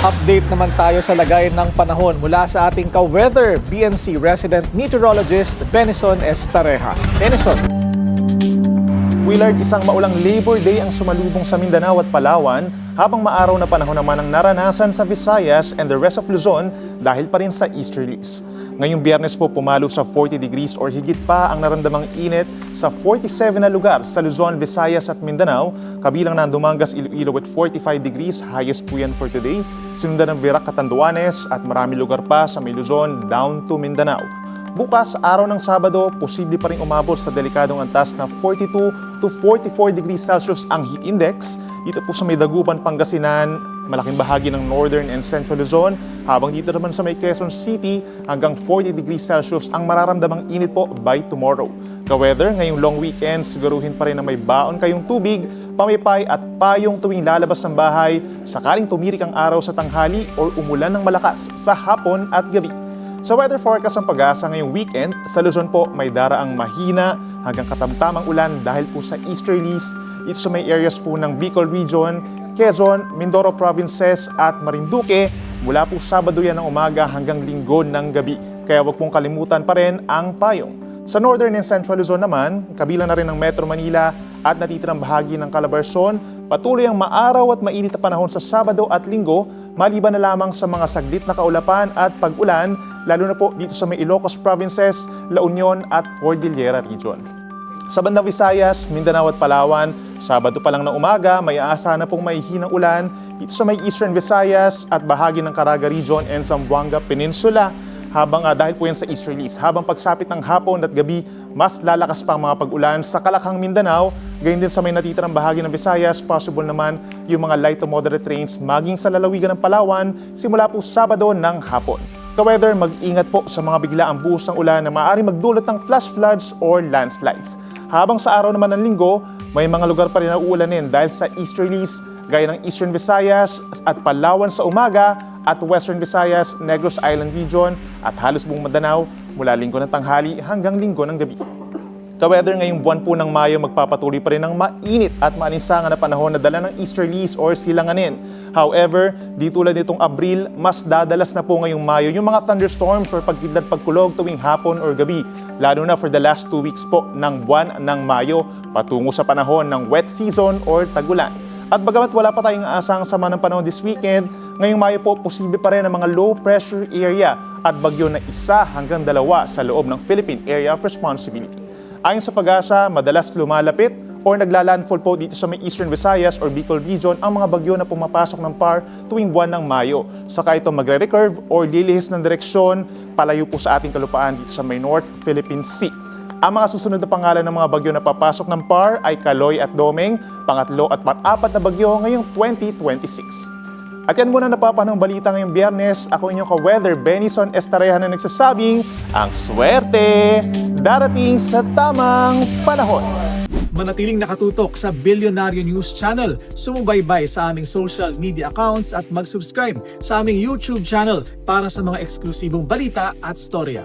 Update naman tayo sa lagay ng panahon mula sa ating ka-weather BNC resident meteorologist Benison Estareja. Benison. Willard, isang maulang Labor Day ang sumalubong sa Mindanao at Palawan habang maaraw na panahon naman ang naranasan sa Visayas and the rest of Luzon dahil pa rin sa easterlies. Ngayong Biyernes po pumalo sa 40 degrees or higit pa ang naramdamang init sa 47 na lugar sa Luzon, Visayas at Mindanao, kabilang na ang Dumangas, Iloilo with 45 degrees, highest po yan for today. Sinundan ng Virac, Catanduanes at marami lugar pa sa may Luzon down to Mindanao. Bukas, araw ng Sabado, posible pa rin umabot sa delikadong antas na 42 to 44 degrees Celsius ang heat index. Dito po sa may Dagupan, Pangasinan, malaking bahagi ng Northern and Central Luzon, habang dito naman sa may Quezon City, hanggang 40 degrees Celsius ang mararamdamang init po by tomorrow. Ka-weather, ngayong long weekend, siguruhin pa rin na may baon kayong tubig, pamipay at payong tuwing lalabas ng bahay, sakaling tumirik ang araw sa tanghali or umulan ng malakas sa hapon at gabi. Sa weather forecast ng Pag-asa ngayong weekend, sa Luzon po may daraang mahina hanggang katamtamang ulan dahil po sa easterlies. Dito sa may areas po ng Bicol Region, Quezon, Mindoro Provinces at Marinduque, mula po Sabado yan ng umaga hanggang Linggo ng gabi. Kaya wag pong kalimutan pa rin ang payong. Sa Northern and Central Luzon naman, kabilang na rin ng Metro Manila at natitirang bahagi ng Calabarzon, patuloy ang maaraw at mainit na panahon sa Sabado at Linggo, maliban na lamang sa mga saglit na kaulapan at pag-ulan, lalo na po dito sa may Ilocos Provinces, La Union at Cordillera Region. Sa bandang Visayas, Mindanao at Palawan, Sabado pa lang ng umaga, may aasahan na pong mahihinang ulan dito sa may Eastern Visayas at bahagi ng Caraga Region and Zamboanga Peninsula. Dahil po yan sa easterlies, habang pagsapit ng hapon at gabi, mas lalakas pa ang mga pag-ulan sa Kalakhang, Mindanao, gayon din sa may natitirang bahagi ng Visayas, possible naman yung mga light to moderate rains maging sa lalawigan ng Palawan simula po Sabado ng hapon. Ka-weather, mag-ingat po sa mga biglaang buhos ng ulan na maaaring magdulot ng flash floods or landslides. Habang sa araw naman ng Linggo, may mga lugar pa rin na uulanin dahil sa easterlies, gaya ng Eastern Visayas at Palawan sa umaga at Western Visayas, Negros Island Region at halos buong Mindanao mula Linggo ng tanghali hanggang Linggo ng gabi. Ka-weather, ngayong buwan po ng Mayo magpapatuloy pa rin ng mainit at maalinsangan na panahon na dala ng easterlies or silanganin. However, di tulad nitong Abril, mas dadalas na po ngayong Mayo yung mga thunderstorms or pagkidlat pagkulog tuwing hapon or gabi, lalo na for the last 2 weeks po ng buwan ng Mayo, patungo sa panahon ng wet season or tag-ulan. At bagamat wala pa tayong aasahang sama ng panahon this weekend, ngayong Mayo po posible pa rin ang mga low pressure area at bagyo na 1 hanggang 2 sa loob ng Philippine Area of Responsibility. Ayon sa Pag-asa, madalas lumalapit or naglalandfall po dito sa may Eastern Visayas or Bicol Region ang mga bagyo na pumapasok ng PAR tuwing buwan ng Mayo. Saka ito magre-recurve or lilihis ng direksyon palayo po sa ating kalupaan dito sa may North Philippine Sea. Ang mga susunod na pangalan ng mga bagyo na papasok ng PAR ay Kaloy at Domeng, pangatlo at pang-apat na bagyo ngayong 2026. At yan muna napapanong balita ngayong Biyernes. Ako inyong ka-weather Benison Estareja na nagsasabing, ang swerte darating sa tamang panahon. Manatiling nakatutok sa Bilyonaryo News Channel. Sumubaybay sa aming social media accounts at mag-subscribe sa aming YouTube channel para sa mga eksklusibong balita at storya.